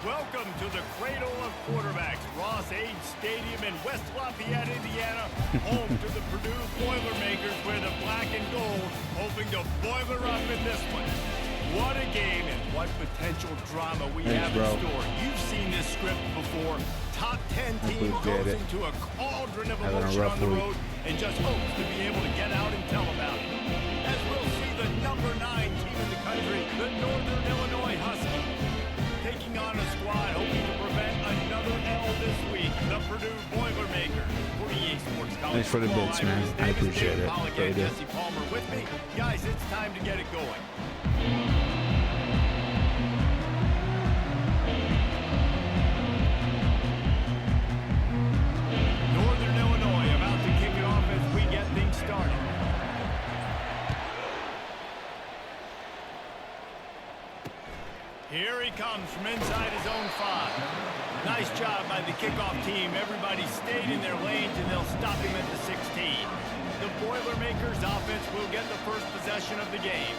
Welcome to the cradle of quarterbacks, Ross Age Stadium in West Lafayette, Indiana, home to the Purdue Boilermakers, where the black and gold hoping to boil her up in this one. What a game and what potential drama we have in store. You've seen this script before. Top 10 team goes into a cauldron of emotion on the road and just hopes to be able to get out and tell about it. As we'll see the number 9 team in the country, the Northern Illinois Huskies, taking on a squad hoping to prevent another L this week, the Purdue Boilermakers. 48 Sports College. Thanks for the bits, man. I appreciate it. Jesse Palmer with me. Guys, it's time to get it going. Northern Illinois about to kick it off as we get things started. Here he comes from inside his own 5. Nice job by the kickoff team. Everybody stayed in their lanes, and they'll stop him at the 16. The Boilermakers offense will get the first possession of the game.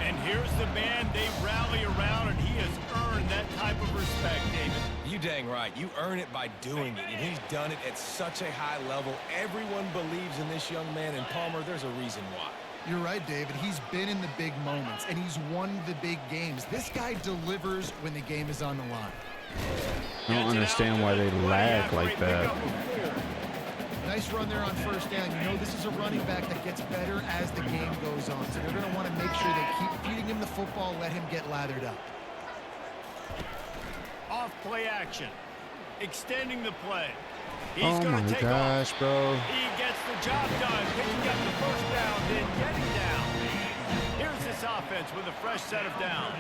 And here's the man they rally around, and he has earned that type of respect, David. You dang right. You earn it by doing it, and he's done it at such a high level. Everyone believes in this young man, and Palmer, there's a reason why. You're right, David. He's been in the big moments, and he's won the big games. This guy delivers when the game is on the line. I don't understand why they lag like that. Nice run there on first down. You know this is a running back that gets better as the game goes on, so they're going to want to make sure they keep feeding him the football, let him get lathered up. Off play action. Extending the play. He's Oh my gosh, bro. He gets the job done, picking up the first down, then getting down. Here's this offense with a fresh set of downs.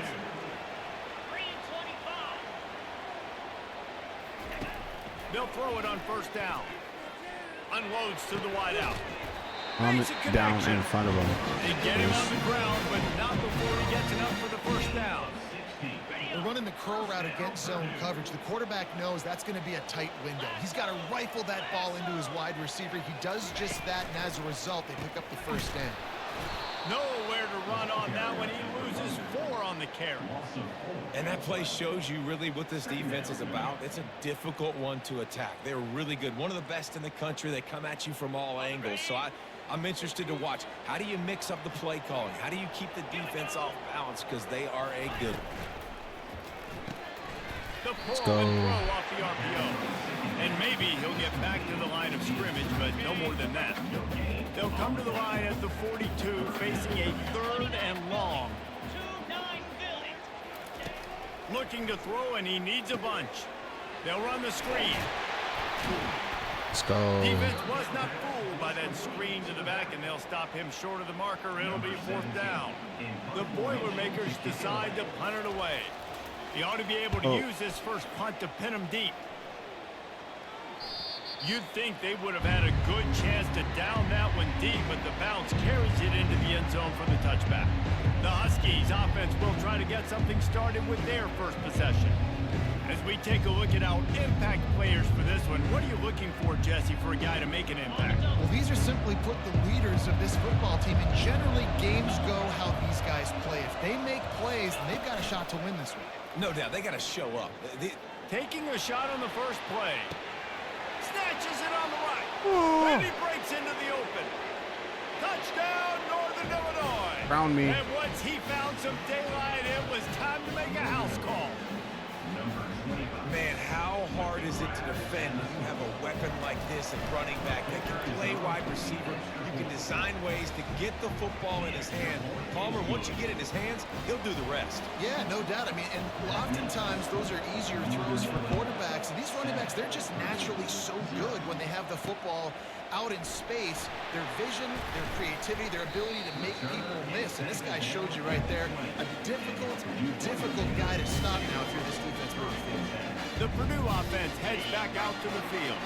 They'll throw it on first down. Unloads to the wideout. I'm down in front of him. They get him on the ground, but not before he gets enough for the first down. They're running the curl route against zone coverage. The quarterback knows that's going to be a tight window. He's got to rifle that ball into his wide receiver. He does just that, and as a result, they pick up the first down. Nowhere to run on that one. He loses 4 on the carry. And that play shows you really what this defense is about. It's a difficult one to attack. They're really good. One of the best in the country. They come at you from all angles. So I'm interested to watch. How do you mix up the play calling? How do you keep the defense off balance? Because they are a good one. The pull and throw off the RPO. And maybe he'll get back to the line of scrimmage, but no more than that. They'll come to the line at the 42, facing a 3rd and long. Looking to throw, and he needs a bunch. They'll run the screen. Let's go. Defense was not fooled by that screen to the back, and they'll stop him short of the marker. It'll be 4th down. The Boilermakers decide to punt it away. He ought to be able to use his first punt to pin him deep. You'd think they would have had a good chance to down that one deep, but the bounce carries it into the end zone for the touchback. The Huskies offense will try to get something started with their first possession. As we take a look at our impact players for this one, what are you looking for, Jesse, for a guy to make an impact? Well, these are simply put the leaders of this football team, and generally games go how these guys play. If they make plays, then they've got a shot to win this one. No doubt. They got to show up. Taking a shot on the first play. Snatches it on the right. And he breaks into the open. Touchdown, Northern Illinois. Round me. And once he found some daylight, it was time to make a house call. Man, how hard is it to defend when you have a weapon like this at running back that can play wide receiver? You can design ways to get the football in his hand. Palmer, once you get it in his hands, he'll do the rest. Yeah, no doubt. I mean, and oftentimes those are easier throws for quarterbacks. And these running backs, they're just naturally so good when they have the football out in space. Their vision, their creativity, their ability to make people miss. And this guy showed you right there, a difficult guy to stop now if you're this defense moving forward. The Purdue offense heads back out to the field.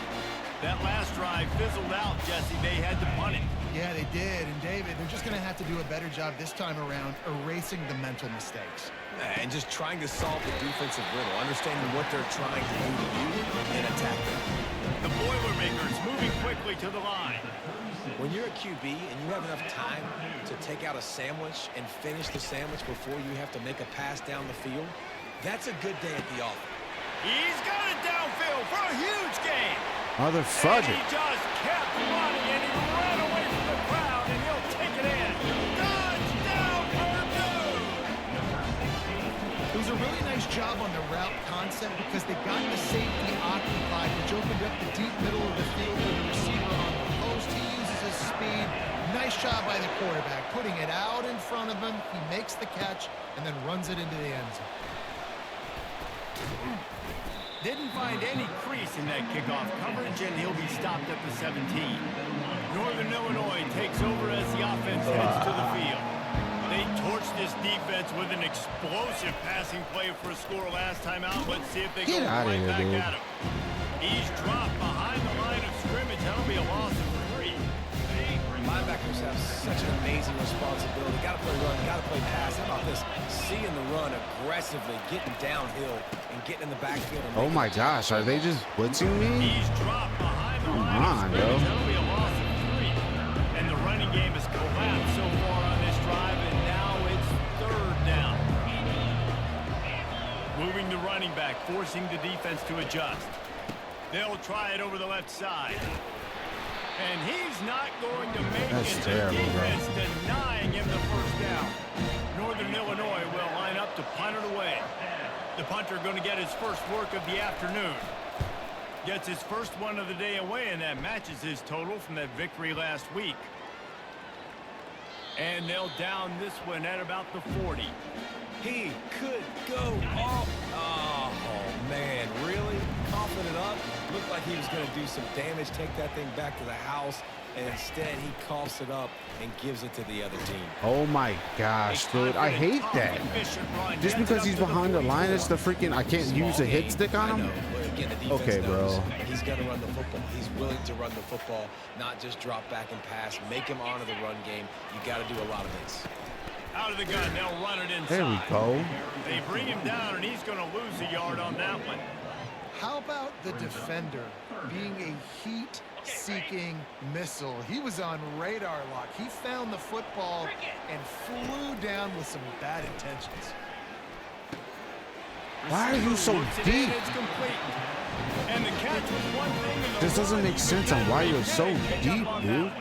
That last drive fizzled out, Jesse. They had to punt it. Yeah, they did. And David, they're just going to have to do a better job this time around erasing the mental mistakes. And just trying to solve the defensive riddle, understanding what they're trying to do to you and attack them. The Boilermakers moving quickly to the line. When you're a QB and you have enough time to take out a sandwich and finish the sandwich before you have to make a pass down the field, that's a good day at the office. He's got it downfield for a huge gain. Motherfucker. And he just kept running, and he ran away from the crowd, and he'll take it in. Touchdown, Purdue! It was a really nice job on the route concept because they got the safety occupied, which opened up the deep middle of the field for the receiver on the post. He uses his speed. Nice job by the quarterback, putting it out in front of him. He makes the catch and then runs it into the end zone. Didn't find any crease in that kickoff coverage, and he'll be stopped at the 17. Northern Illinois takes over as the offense heads to the field. They torched this defense with an explosive passing play for a score last time out. Let's see if they go right back at him. He's dropped behind the line of scrimmage. That'll be a loss of 3. Linebackers have such an amazing responsibility. Got to play run, got to play pass. How about this? Seeing the run aggressively, getting downhill, and getting in the backfield. Oh my gosh, are they just blitzing me? He's dropped behind the line of scrimmage. That'll be a loss of 3. And the running game has collapsed so far on this drive, and now it's 3rd down. Moving the running back, forcing the defense to adjust. They'll try it over the left side. And he's not going to make That's it. terrible, The bro. defense denying him the first down. Northern Illinois will line up to punt it away. The punter going to get his first work of the afternoon. Gets his first one of the day away, and that matches his total from that victory last week. And they'll down this one at about the 40. He could go off. Oh, man, really? Coughing it up. Looked like he was going to do some damage, take that thing back to the house, and instead he coughs it up and gives it to the other team. Oh my gosh, dude. I hate that. Just because he's behind the line, it's the freaking, I can't use a hit stick on him? Okay, bro. He's going to run the football. He's willing to run the football, not just drop back and pass, make him honor the run game. You got to do a lot of this. Out of the gun, they'll run it inside. There we go. They bring him down, and he's going to lose a yard on that one. How about the defender being a heat-seeking missile? He was on radar lock. He found the football and flew down with some bad intentions. Why are you so deep? It's complete. And the catch was one thing. And This doesn't make sense on why you're so deep, dude.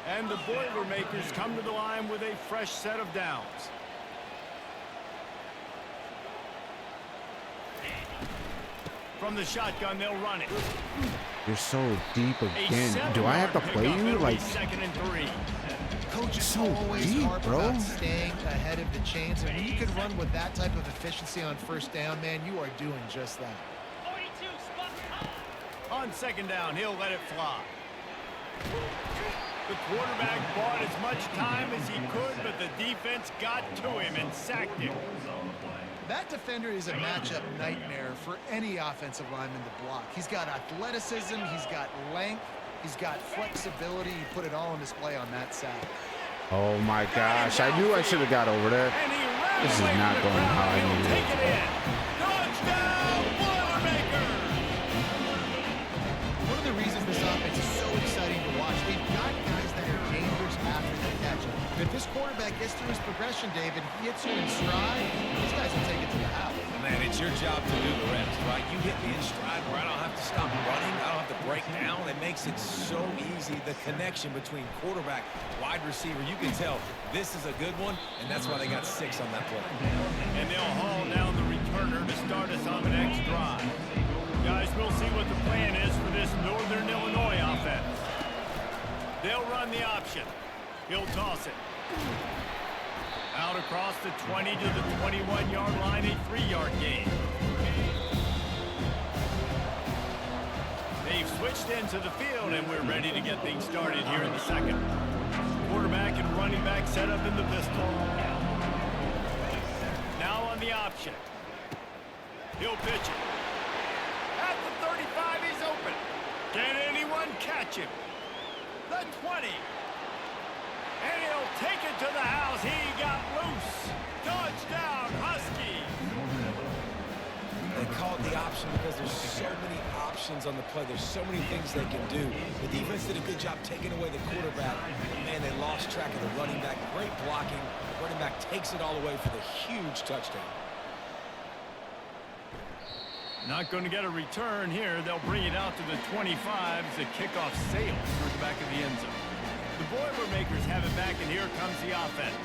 And the Boilermakers come to the line with a fresh set of downs. From the shotgun, they'll run it. You're so deep again. Do I have to play you? Like, 2nd and 3. Coach is so always deep, hard bro. about staying ahead of the chains. And when you can run with that type of efficiency on first down, man, you are doing just that. On 2nd down, he'll let it fly. The quarterback bought as much time as he could, but the defense got to him and sacked him. That defender is a matchup nightmare for any offensive lineman to block. He's got athleticism, he's got length, he's got flexibility. He put it all on display on that sack. oh my gosh. I knew I should have got over there. And he ran This is away not from the going crowd, how I and he'll needed it take to it in. Touchdown, Boilermakers! One of the reasons this offense is so exciting to watch, they've got guys that are dangerous after the catch. If this quarterback gets through his progression, David, hits you in stride, these guys will take it to the house. Man, it's your job to do the rest, right? You hit me in stride where I don't have to stop running. I don't have to break down. It makes it so easy. The connection between quarterback, wide receiver, you can tell this is a good one, and that's why they got 6 on that play. And they'll haul down the returner to start us on the next drive. Guys, we'll see what the plan is for this Northern Illinois offense. They'll run the option. He'll toss it. Out across the 20 to the 21-yard line, a 3-yard gain. They've switched into the field, and we're ready to get things started here in the 2nd. Quarterback and running back set up in the pistol. Now on the option. He'll pitch it. At the 35, he's open. Can anyone catch him? The 20. And he'll take it to the house. He got loose. Touchdown, Husky. They call it the option because there's so many options on the play. There's so many things they can do. The defense did a good job taking away the quarterback. Man, they lost track of the running back. Great blocking. The running back takes it all away for the huge touchdown. Not going to get a return here. They'll bring it out to the 25 as the kickoff sails through the back of the end zone. The Boilermakers have it back, and here comes the offense.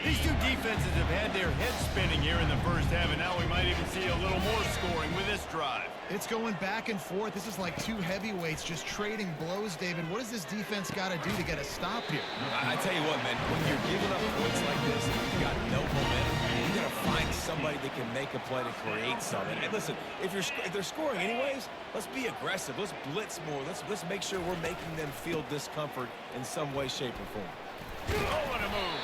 These two defenses have had their heads spinning here in the first half, and now we might even see a little more scoring with this drive. It's going back and forth. This is like two heavyweights just trading blows, David. What does this defense got to do to get a stop here? I tell you what, man, when you're giving up points like this and you've got no momentum, you got to find somebody that can make a play to create something. And listen, if they're scoring anyways, let's be aggressive. Let's blitz more. Let's make sure we're making them feel discomfort in some way, shape, or form. Oh, what a move.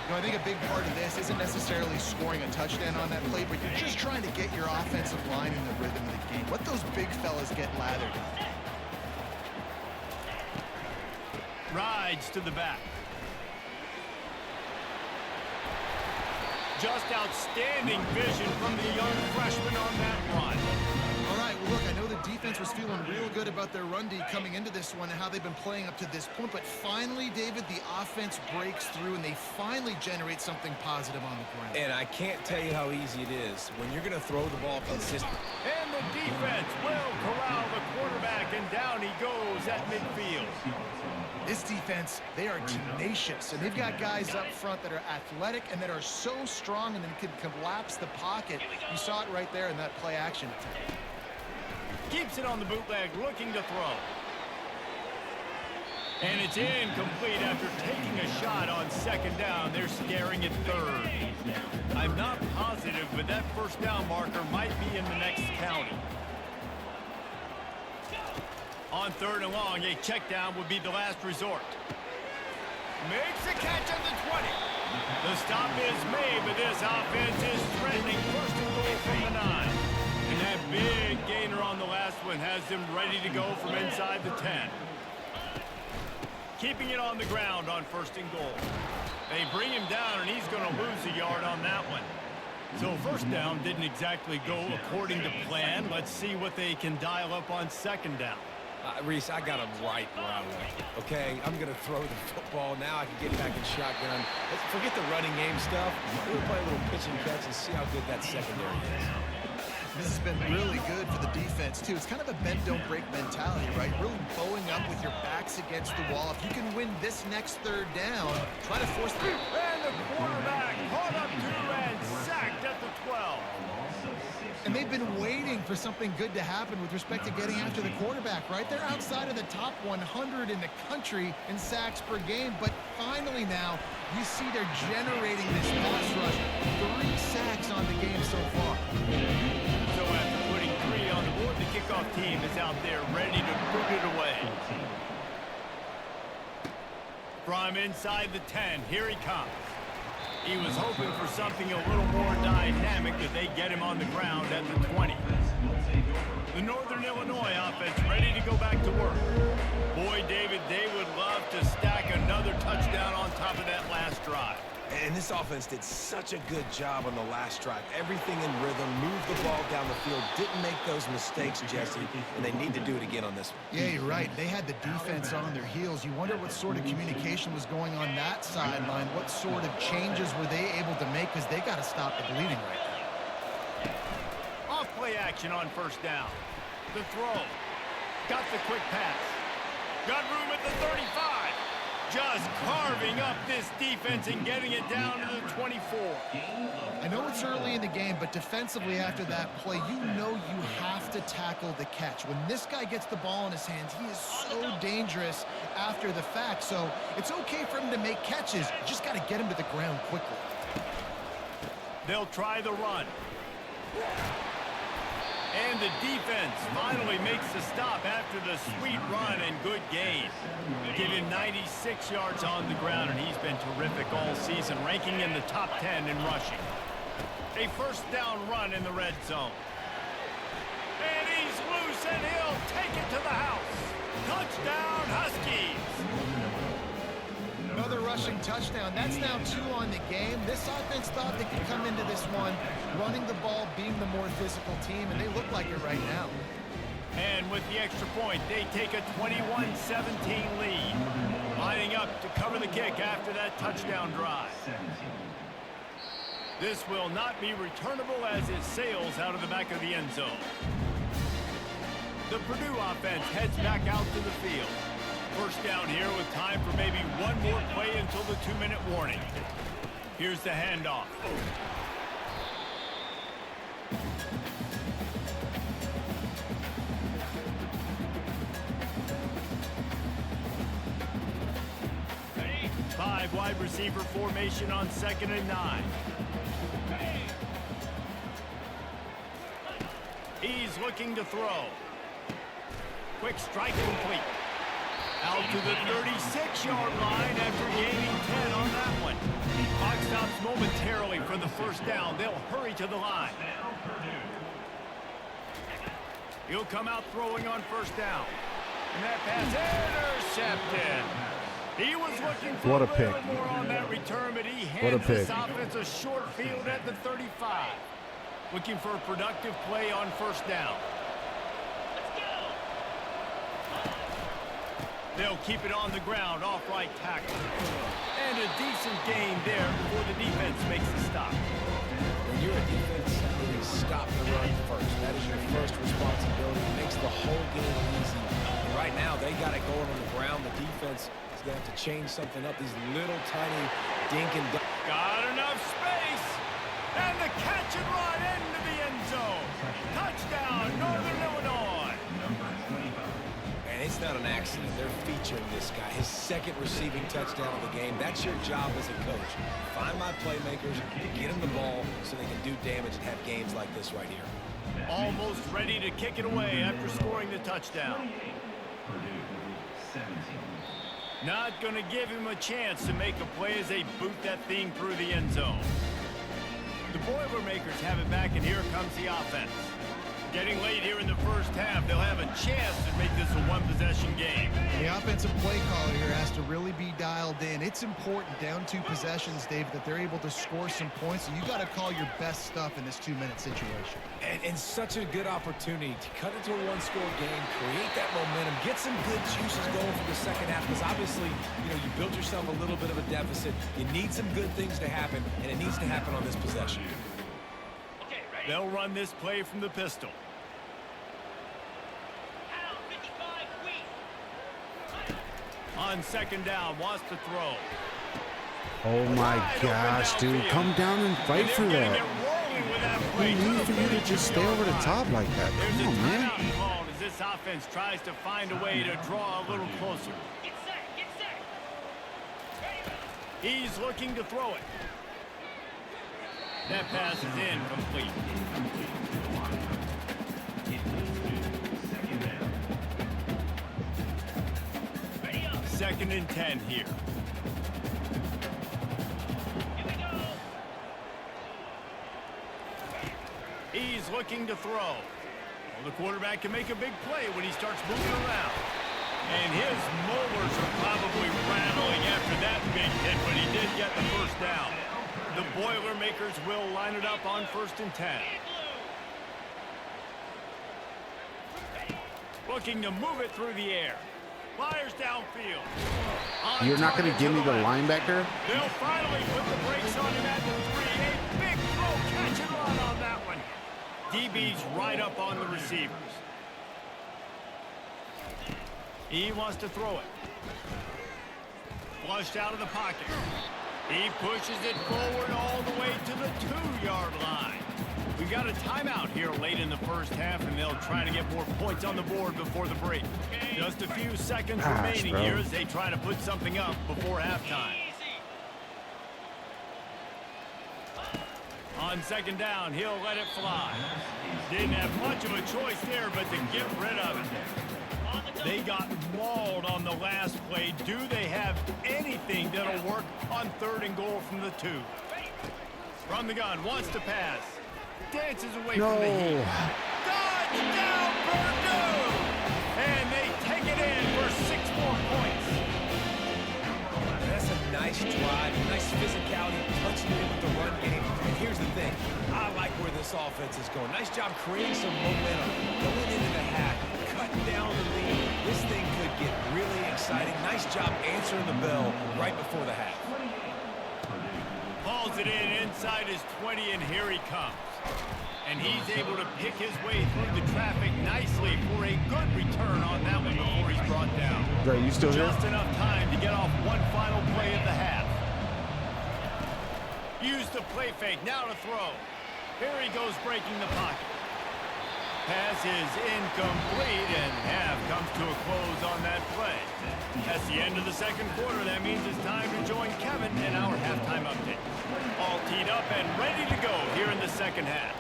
You know, I think a big part of this isn't necessarily scoring a touchdown on that play, but you're just trying to get your offensive line in the rhythm of the game. Let those big fellas get lathered. Rides to the back. Just outstanding vision from the young freshman on that run. All right, well, look, I know the defense was feeling real good about their run D coming into this one and how they've been playing up to this point, but finally, David, the offense breaks through and they finally generate something positive on the ground. And I can't tell you how easy it is when you're going to throw the ball consistently. And the defense will corral the quarterback, and down he goes at midfield. This defense, they are tenacious, and they've got guys up front that are athletic and that are so strong and then can collapse the pocket. You saw it right there in that play action attempt. Keeps it on the bootleg, looking to throw. And it's incomplete after taking a shot on second down. They're staring at third. I'm not positive, but that first down marker might be in the next county. On third and long, a check down would be the last resort. Makes the catch at the 20. The stop is made, but this offense is threatening first and goal from the 9. And that big gainer on the last one has them ready to go from inside the 10. Keeping it on the ground on first and goal. They bring him down, and he's going to lose a yard on that one. So first down didn't exactly go according to plan. Let's see what they can dial up on second down. Reese, I got him right where I want him. Okay, I'm going to throw the football. Now I can get back in shotgun. Forget the running game stuff. We'll play a little pitch and catch and see how good that secondary is. This has been really good for the defense, too. It's kind of a bend-don't-break mentality, right? Really bowing up with your backs against the wall. If you can win this next third down, try to force the... And the quarterback caught up to and sacked at the 12. And they've been waiting for something good to happen with respect to getting after the quarterback, right? They're outside of the top 100 in the country in sacks per game, but finally now you see they're generating this pass rush. 3 sacks on the game so far. So after putting 3 on the board, the kickoff team is out there ready to boot it away. From inside the 10, here he comes. He was hoping for something a little more dynamic, that they get him on the ground at the 20. The Northern Illinois offense ready to go back to work. Boy, David, they would love to stack another touchdown on top of that last drive. And this offense did such a good job on the last drive. Everything in rhythm, moved the ball down the field, didn't make those mistakes, Jesse, and they need to do it again on this one. Yeah, you're right. They had the defense on their heels. You wonder what sort of communication was going on that sideline. What sort of changes were they able to make, because they got to stop the bleeding right now. Off play action on first down. The throw. Got the quick pass. Got room at the 35. Just carving up this defense and getting it down to the 24. I know it's early in the game, but defensively after that play, you know you have to tackle the catch. When this guy gets the ball in his hands, he is so dangerous after the fact. So it's okay for him to make catches. You just got to get him to the ground quickly. They'll try the run. And the defense finally makes the stop after the sweet run and good gain. Give him 96 yards on the ground, and he's been terrific all season, ranking in the top 10 in rushing. A first down run in the red zone. And he's loose, and he'll take it to the house. Touchdown, Huskies! Another rushing touchdown. That's now 2 on the game. This offense thought they could come into this one running the ball, being the more physical team, and they look like it right now. And with the extra point, they take a 21-17 lead, lining up to cover the kick after that touchdown drive. This will not be returnable as it sails out of the back of the end zone. The Purdue offense heads back out to the field. First down here with time for maybe one more play until the 2-minute warning. Here's the handoff. Five wide receiver formation on 2nd and 9. He's looking to throw. Quick strike complete. Out to the 36-yard line after gaining 10 on that one. Clock stops momentarily for the first down. They'll hurry to the line. He'll come out throwing on first down. And that pass intercepted. He was looking for a little more on that return, but he hands this offense a short field at the 35. Looking for a productive play on first down. They'll keep it on the ground, off right tackle. And a decent gain there before the defense makes the stop. When you're a defense, really stop the run first. That is your first responsibility. It makes the whole game easy. And right now, they got it going on the ground. The defense is going to have to change something up. These little tiny dink and dunk. Got enough space. And the catch and run into the end zone. Touchdown, Northern Illinois. And it's not an accident. They're featuring this guy. His second receiving touchdown of the game. That's your job as a coach. Find my playmakers, get them the ball so they can do damage and have games like this right here. Almost ready to kick it away after scoring the touchdown. Not going to give him a chance to make a play as they boot that thing through the end zone. The Boilermakers have it back, and here comes the offense. Getting late here in the first half, they'll have a chance to make this a one-possession game. The offensive play caller here has to really be dialed in. It's important down 2 possessions, Dave, that they're able to score some points. So you got to call your best stuff in this 2-minute situation. And such a good opportunity to cut into a one-score game, create that momentum, get some good juices going for the second half. Because obviously, you know, you built yourself a little bit of a deficit. You need some good things to happen, and it needs to happen on this possession. They'll run this play from the pistol. On 2nd down, wants to throw. Oh my gosh, dude. Come down and fight for that. We need for you to just stay over the top like that. Come on, man. Called as this offense tries to find a way to draw a little closer. He's looking to throw it. That pass is incomplete. 2nd and 10 here. He's looking to throw. Well, the quarterback can make a big play when he starts moving around. And his molars are probably rattling after that big hit, but he did get the first down. The Boilermakers will line it up on 1st and 10. Looking to move it through the air. Fires downfield. You're not going to give me the linebacker? They'll finally put the brakes on him at the 3. A big throw, catch and run on that one. DB's right up on the receivers. He wants to throw it. Flushed out of the pocket. He pushes it forward all the way to the 2-yard line. We've got a timeout here late in the first half, and they'll try to get more points on the board before the break. Just a few seconds remaining here as they try to put something up before halftime. On 2nd down, he'll let it fly. Didn't have much of a choice there, but to get rid of it. They got mauled on the last play. Do they have anything that'll work on 3rd and goal from the 2? From the gun, wants to pass. Dances away from the heat. Touchdown, Purdue! And they take it in for 6 more points. That's a nice drive, nice physicality, punching in with the run game. And here's the thing, I like where this offense is going. Nice job creating some momentum, going into the half, cutting down the lead. This thing could get really exciting. Nice job answering the bell right before the half. Ball's Throws it in inside his 20, and here he comes. And he's able to pick his way through the traffic nicely for a good return on that one before he's brought down. Dre, you still here? Just enough time to get off one final play of the half. Use the play fake, now to throw. Here he goes breaking the pocket. Pass is incomplete, and half comes to a close on that play. That's the end of the second quarter. That means it's time to join Kevin in our halftime update. All teed up and ready to go here in the second half.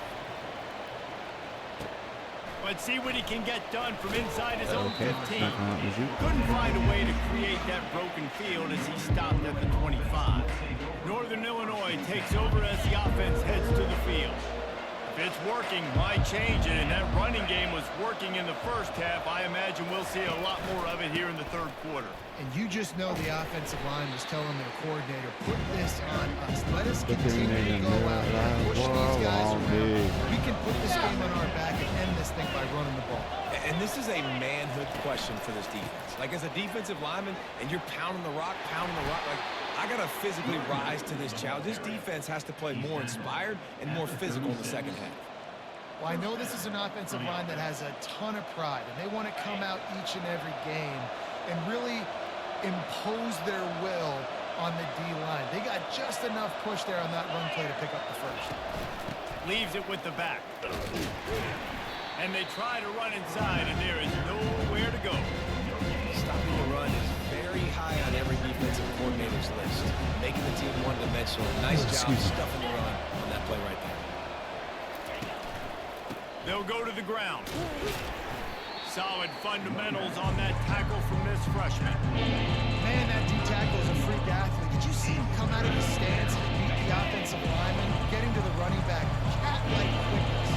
Let's see what he can get done from inside his own 15. Couldn't find a way to create that broken field as he stopped at the 25. Northern Illinois takes over as the offense heads to the field. If it's working, why change it? And that running game was working in the first half. I imagine we'll see a lot more of it here in the third quarter. And you just know the offensive line was telling their coordinator, put this on us. Let us continue to go out there, push these guys around. We can put this game on our back and end this thing by running the ball. And this is a manhood question for this defense. Like, as a defensive lineman, and you're pounding the rock, like, I got to physically rise to this challenge. This defense has to play more inspired and more physical in the second half. Well, I know this is an offensive line that has a ton of pride, and they want to come out each and every game and really impose their will on the D-line. They got just enough push there on that run play to pick up the first. Leaves it with the back. And they try to run inside, and there is nowhere to go. Stopping the run is very high on every defensive coordinator's list. Making the team one-dimensional. Nice job stuffing the run on that play right there. They'll go to the ground. Solid fundamentals on that tackle from this freshman. Man, that D-tackle is a freak athlete. Did you see him come out of his stance and beat the offensive lineman, getting to the running back, cat-like quickness?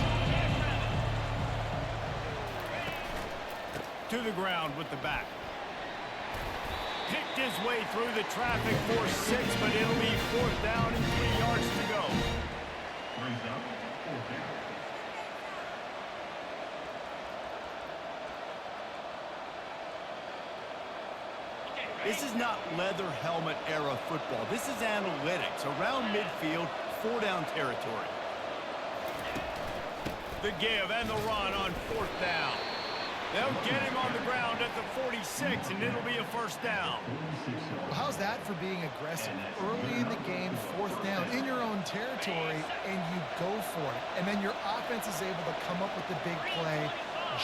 To the ground with the back. Picked his way through the traffic for 6, but it'll be 4th down and 3 yards to go. This is not leather helmet era football. This is analytics. Around midfield, 4-down territory. The give and the run on 4th down. They'll get him on the ground at the 46, and it'll be a 1st down. Well, how's that for being aggressive? Early in the game, 4th down, in your own territory, and you go for it. And then your offense is able to come up with the big play,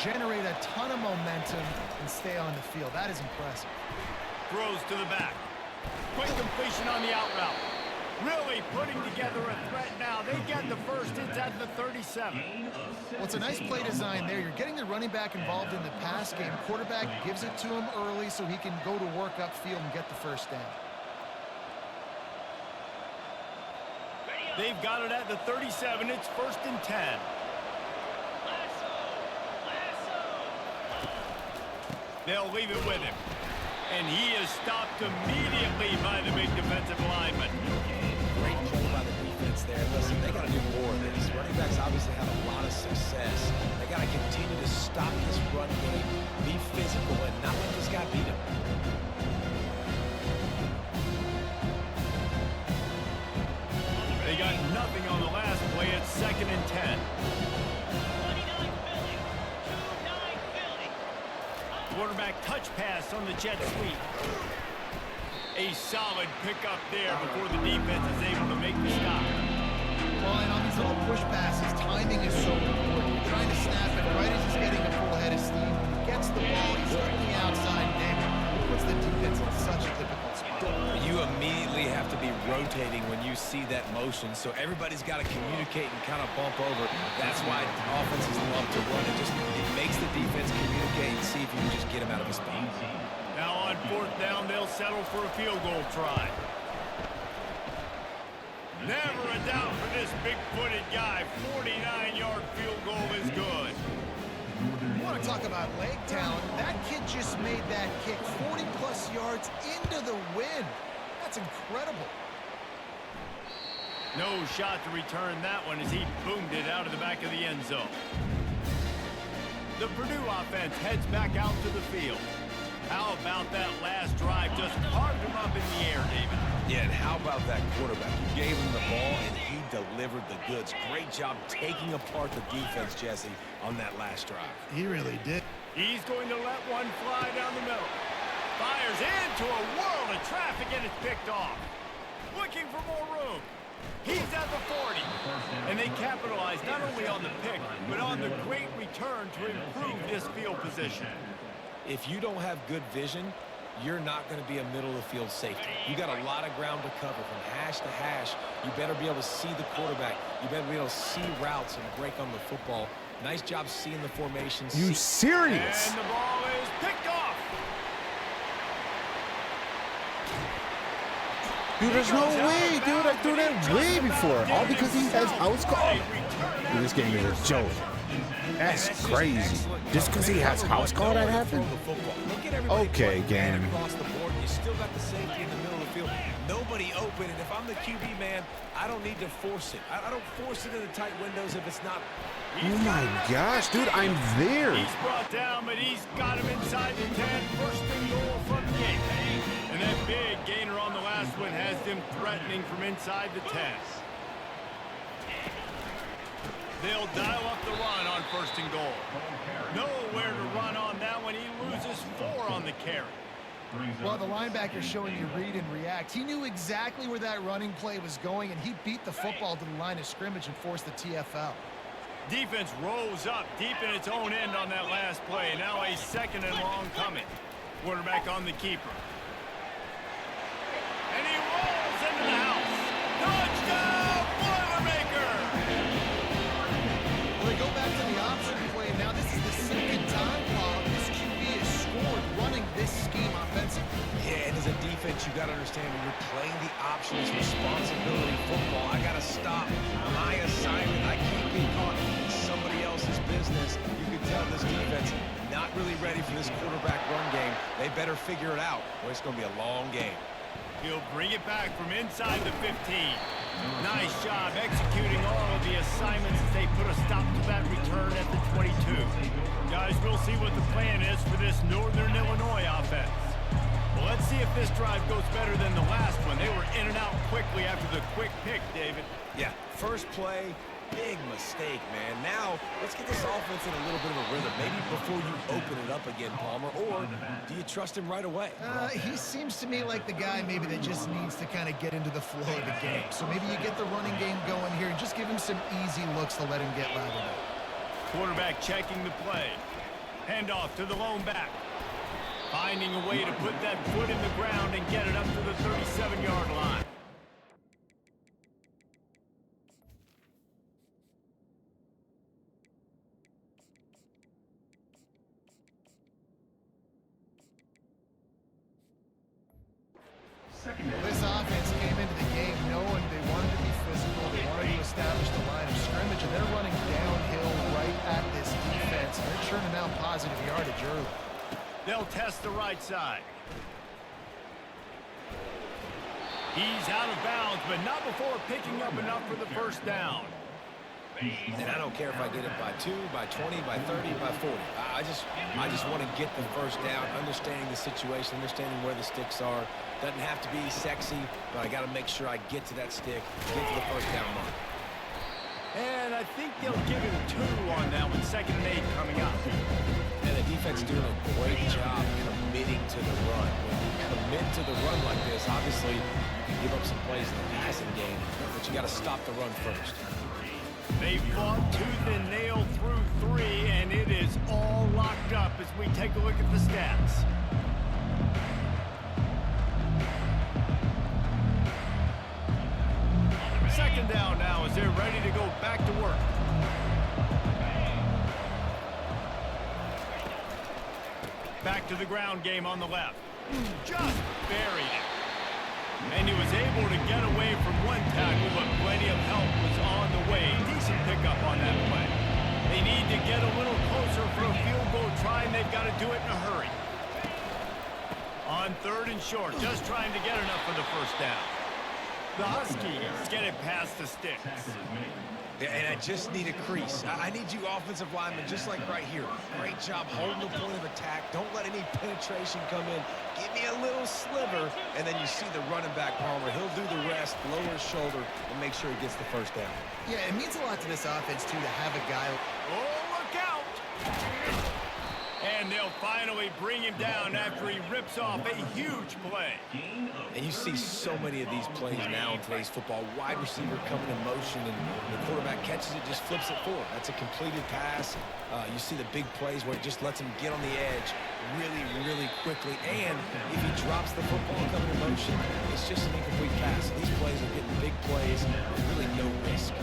generate a ton of momentum, and stay on the field. That is impressive. Throws to the back. Quick completion on the out route. Really putting together a threat now. They get the first. It's at the 37. Well, it's a nice play design there. You're getting the running back involved in the pass game. Quarterback gives it to him early so he can go to work upfield and get the 1st down. They've got it at the 37. It's 1st and 10. They'll leave it with him. And he is stopped immediately by the big defensive lineman. Great play by the defense there. Listen, they got to do more of this. Running backs obviously have a lot of success. They got to continue to stop this run game, be physical, and not let this guy beat him. They got nothing on the last play. It's 2nd and 10. Quarterback touch pass on the jet sweep. A solid pickup there before the defense is able to make the stop. Well, and on these little push passes, timing is so important. You're trying to snap it right as he's getting a full head of steam. When he gets the ball, he's on the outside, and it puts the defense in such a difficult spot. You immediately have to be rotating when you see that motion, so everybody's got to communicate and kind of bump over. That's why offenses love to run. It makes the defense communicate and see if you can just get him out of his spot. Now on 4th down, they'll settle for a field goal try. Never a doubt for this big-footed guy. 49-yard field goal is good. You want to talk about leg talent? That kid just made that kick 40-plus yards into the wind. That's incredible. No shot to return that one as he boomed it out of the back of the end zone. The Purdue offense heads back out to the field. How about that last drive? Just carved him up in the air, David. Yeah, and how about that quarterback? You gave him the ball, and he delivered the goods. Great job taking apart the defense, Jesse, on that last drive. He really did. He's going to let one fly down the middle. Fires into a world of traffic, and it's picked off. Looking for more room. He's at the 40. And they capitalize not only on the pick, but on the great return to improve this field position. If you don't have good vision, you're not going to be a middle-of-the-field safety. You got a lot of ground to cover from hash to hash. You better be able to see the quarterback. You better be able to see routes and break on the football. Nice job seeing the formations. You serious? And the ball is picked off. Dude, there's no way, dude. I threw that way before. All because he has house call. Dude, this game is a joke. That's crazy. Just because he has house call that happened? Okay, game. You still got the safety in the middle of the field. Nobody open, and if I'm the QB man, I don't need to force it. I don't force it in the tight windows if it's not. Oh my gosh, dude, I'm there. He's brought down, but he's got him inside the 10. First and goal from the game. And that big gainer on the last one has them threatening from inside the 10. They'll dial up the run on first and goal. Nowhere to run on that one. He loses 4 on the carry. Well, the linebacker showing you read and react. He knew exactly where that running play was going, and he beat the football to the line of scrimmage and forced the TFL. Defense rolls up deep in its own end on that last play. Now a second and long coming. Quarterback on the keeper. And he rolls into the house. Touchdown, Boilermaker! Well, they go back to the option play. Now this is the second time while this QB has scored running this scheme offensively. Yeah, and as a defense, you got to understand when you're playing the option, it's responsibility football. I got to stop my assignment. I can't get caught in somebody else's business. You can tell this defense not really ready for this quarterback run game. They better figure it out, or it's going to be a long game. He'll bring it back from inside the 15. Nice job executing all of the assignments as they put a stop to that return at the 22. Guys, we'll see what the plan is for this Northern Illinois offense. Well, let's see if this drive goes better than the last one. They were in and out quickly after the quick pick, David. Yeah, first play, big mistake, man. Now, let's get this offense in a little bit of a rhythm. Maybe before you open it up again, Palmer, or do you trust him right away? He seems to me like the guy maybe that just needs to kind of get into the flow of the game. So maybe you get the running game going here and just give him some easy looks to let him get lathered up. Quarterback checking the play. Handoff to the lone back. Finding a way to put that foot in the ground and get it up to the 37-yard line. This offense came into the game knowing they wanted to be physical, they wanted to establish the line of scrimmage, and they're running downhill right at this defense. And they're churning out positive yardage early. They'll test the right side. He's out of bounds, but not before picking up enough for the first down. And I don't care if I get it by 2, by 20, by 30, by 40. I just want to get the first down, understanding the situation, understanding where the sticks are. Doesn't have to be sexy, but I got to make sure I get to that stick, get to the first down mark. And I think they'll give him 2 on that one. Second and 8 coming up. And the defense doing a great job committing to the run. When you commit to the run like this, obviously you can give up some plays in the passing game, but you got to stop the run first. They fought tooth and nail through 3, and it is all locked up as we take a look at the stats. Second down now as they're ready to go back to work. Back to the ground game on the left. Just buried it. And he was able to get away from one tackle, but plenty of help was on the way. Decent pickup on that play. They need to get a little closer for a field goal try, and they've got to do it in a hurry. On 3rd and short, just trying to get enough for the first down. The Huskies get it past the sticks. Yeah, and I just need a crease. I need you offensive linemen, just like right here. Great job holding the point of attack. Don't let any penetration come in. Give me a little sliver, and then you see the running back, Palmer. He'll do the rest, lower his shoulder, and make sure he gets the first down. Yeah, it means a lot to this offense, too, to have a guy. Oh, look out! And they'll finally bring him down after he rips off a huge play. And you see so many of these plays now in today's football. Wide receiver coming in motion, and the quarterback catches it, just flips it forward. That's a completed pass. You see the big plays where it just lets him get on the edge really, really quickly. And if he drops the football coming in motion, it's just an incomplete pass. These plays are getting big plays with really no risk.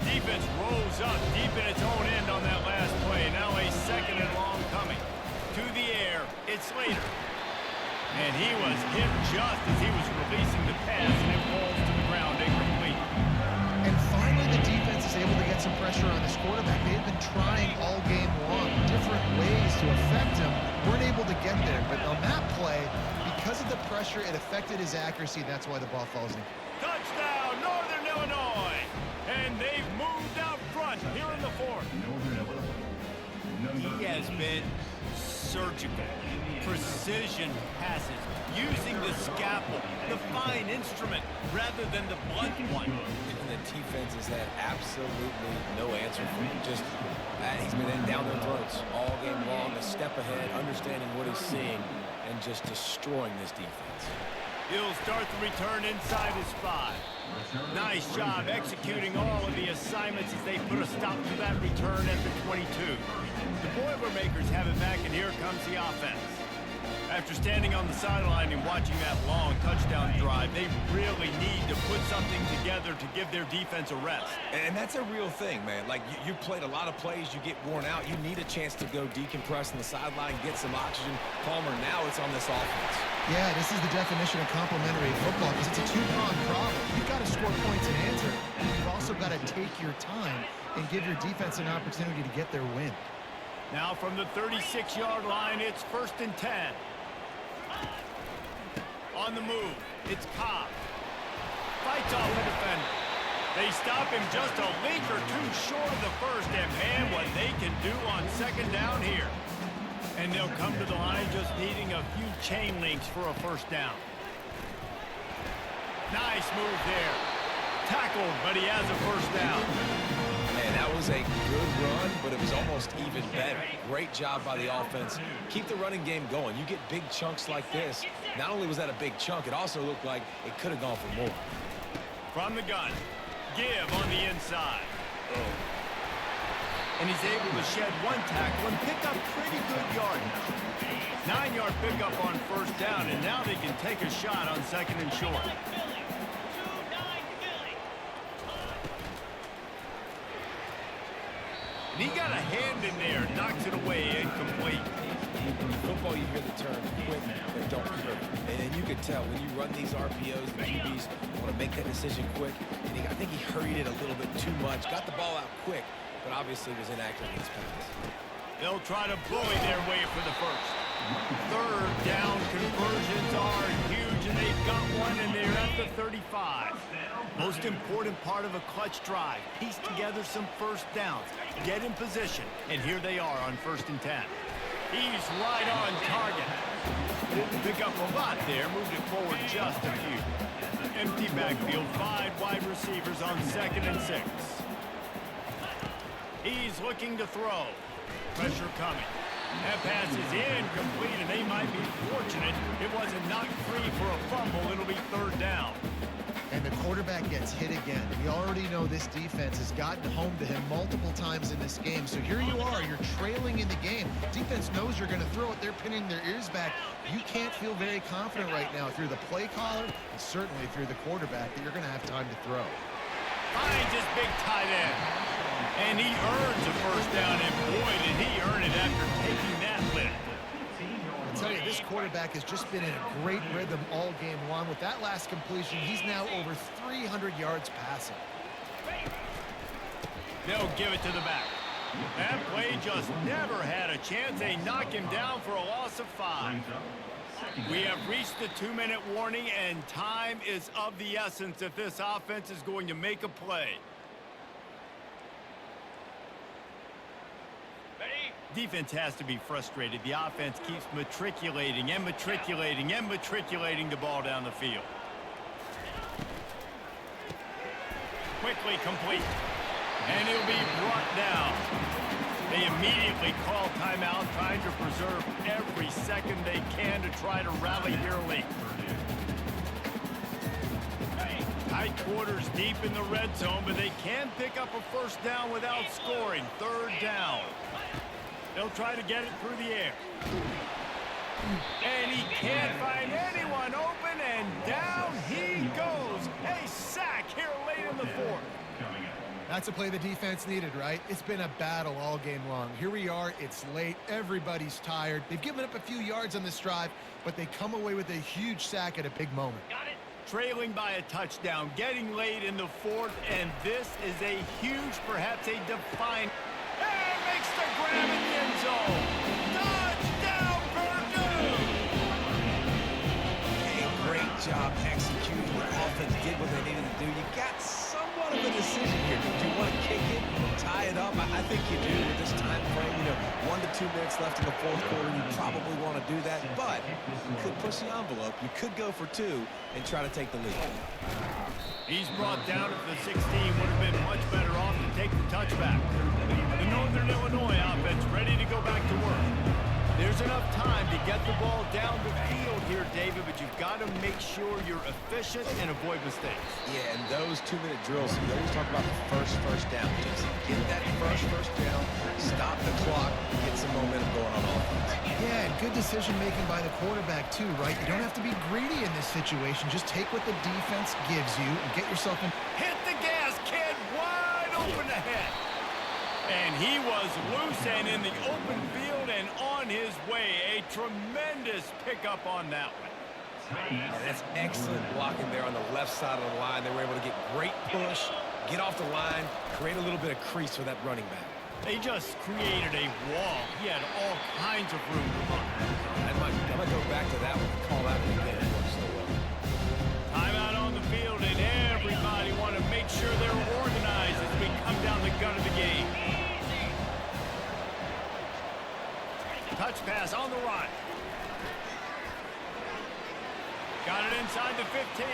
Defense rolls up deep in its own end on that last play. Now a second and long coming. To the air, it's Slater. And he was hit just as he was releasing the pass, and it falls to the ground incomplete. And finally, the defense is able to get some pressure on this quarterback. They had been trying all game long, different ways to affect him. Weren't able to get there. But on that play, because of the pressure, it affected his accuracy. That's why the ball falls in. Touchdown, Northern Illinois! And they've moved out front here in the fourth. He has been surgical, precision passes, using the scalpel, the fine instrument, rather than the blunt one. And the defense has had absolutely no answer for him. Just he's been in down their throats all game long, a step ahead, understanding what he's seeing, and just destroying this defense. He'll start the return inside his 5. Nice job executing all of the assignments as they put a stop to that return at the 22. The Boilermakers have it back, and here comes the offense. After standing on the sideline and watching that long touchdown drive, they really need to put something together to give their defense a rest. And that's a real thing, man. Like, you played a lot of plays, you get worn out. You need a chance to go decompress on the sideline, get some oxygen. Palmer, now it's on this offense. Yeah, this is the definition of complementary football because it's a two-pronged problem. You've got to score points and answer, and you've also got to take your time and give your defense an opportunity to get their win. Now from the 36-yard line, it's 1st and 10. On the move, it's Cobb. Fights off the defender. They stop him just a link or two short of the first, and man, what they can do on second down here. And they'll come to the line just needing a few chain links for a first down. Nice move there. Tackled, but he has a first down. Man, that was a good run, but it was almost even better. Great job by the offense. Keep the running game going. You get big chunks like this. Not only was that a big chunk, it also looked like it could have gone for more. From the gun, give on the inside. And he's able to shed one tackle and pick up pretty good yardage. 9-yard pickup on first down, and now they can take a shot on second and short. And he got a hand in there, knocks it away, incomplete. In football, you hear the term quick, but don't hurry. And you can tell when you run these RPOs, the QBs want to make that decision quick. And I think he hurried it a little bit too much, got the ball out quick, but obviously was inaccurate in his pass. They'll try to bully their way for the first. Third down conversions are huge, and they've got one, and they're at the 35. Most important part of a clutch drive, piece together some first downs, get in position, and here they are on 1st and 10. He's right on target. Didn't pick up a lot there, moved it forward just a few. Empty backfield, 5 wide receivers on 2nd and 6. He's looking to throw. Pressure coming. That pass is incomplete, and they might be fortunate it wasn't knocked free for a fumble. It'll be 3rd down. And the quarterback gets hit again. We already know this defense has gotten home to him multiple times in this game. So here you are, you're trailing in the game. Defense knows you're going to throw it. They're pinning their ears back. You can't feel very confident right now through the play caller and certainly through the quarterback that you're going to have time to throw. Finds his big tight end. And he earns a first down, and boy, did he earn it after taking that lift. I'll tell you, this quarterback has just been in a great rhythm all game long. With that last completion, he's now over 300 yards passing. They'll give it to the back. That play just never had a chance. They knock him down for a loss of 5. We have reached the 2-minute warning, and time is of the essence if this offense is going to make a play. Defense has to be frustrated. The offense keeps matriculating and matriculating and matriculating the ball down the field. Quickly complete. And he'll be brought down. They immediately call timeout, trying to preserve every second they can to try to rally here late. Tight quarters deep in the red zone, but they can pick up a first down without scoring. Third down. They'll try to get it through the air. And he can't find anyone open, and down he goes. A sack here late in the fourth. That's a play the defense needed, right? It's been a battle all game long. Here we are. It's late. Everybody's tired. They've given up a few yards on this drive, but they come away with a huge sack at a big moment. Got it. Trailing by a touchdown, getting late in the fourth, and this is a huge, perhaps a defining. And makes the grab in the end zone. Touchdown, Purdue! A great job executing. The offense did what they needed to do. You got somewhat of a decision here. Do you want to kick it, tie it up? I think you do with this time frame. 1 to 2 minutes left in the fourth quarter. You probably want to do that, but you could push the envelope. You could go for 2 and try to take the lead. He's brought down at the 16. Would have been much better off to take the touchback. The Northern Illinois offense ready to go back to work. There's enough time to get the ball down the field here, David, but you've got to make sure you're efficient and avoid mistakes. Yeah, and those 2-minute drills, you always talk about the first down. Just get that first down, stop the clock, get some momentum going on offense. Yeah, and good decision-making by the quarterback, too, right? You don't have to be greedy in this situation. Just take what the defense gives you and get yourself in. Hit the gas, kid, wide open ahead. And he was loose and in the open field and on his way. A tremendous pickup on that one. Yeah, that's excellent blocking there on the left side of the line. They were able to get great push, get off the line, create a little bit of crease for that running back. They just created a wall. He had all kinds of room to run. I might go back to that one and call that one again. Timeout on the field, and everybody want to make sure they're organized as we come down the gun of the game. Touch pass on the run. Got it inside the 15.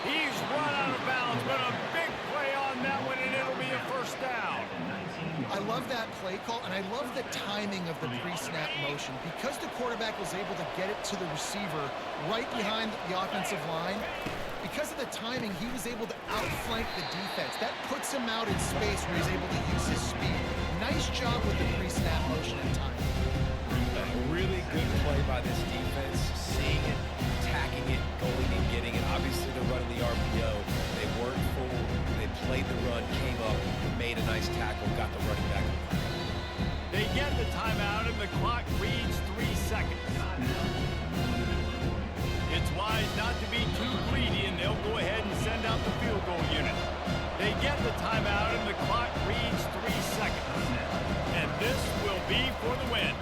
He's run out of bounds, but a big play on that one, and it'll be a first down. I love that play call, and I love the timing of the pre-snap motion. Because the quarterback was able to get it to the receiver right behind the offensive line, because of the timing, he was able to outflank the defense. That puts him out in space where he's able to use his speed. Nice job with the pre-snap motion and timing. A really good play by this defense, seeing it, attacking it, going and getting it. Obviously, they're running the RPO. They worked forward. They played the run, came up, made a nice tackle, got the running back. They get the timeout, and the clock reads 3 seconds. It's wise not to be too greedy, and they'll go ahead and send out the field goal unit. They get the timeout, and the clock reads 3 seconds. And this will be for the win.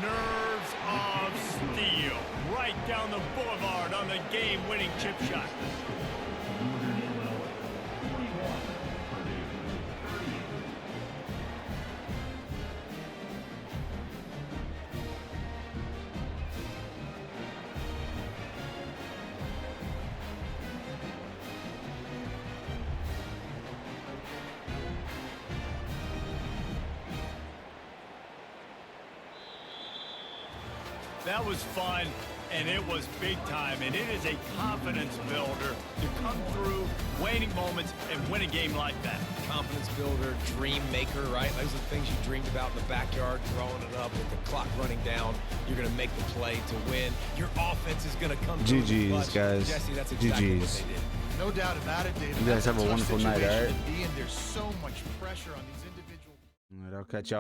Nerves of steel. Right down the boulevard on the game-winning chip shot. That was fun, and it was big time, and it is a confidence builder to come through waning moments and win a game like that. Confidence builder, dream maker, right? Those are the things you dreamed about in the backyard, throwing it up with the clock running down. You're going to make the play to win. Your offense is going to come through. GG's, guys. Jesse, that's exactly GG's. what they did. No doubt about it, David. You guys have a wonderful night, all right? There's so much pressure on these individuals. All right, I'll catch y'all.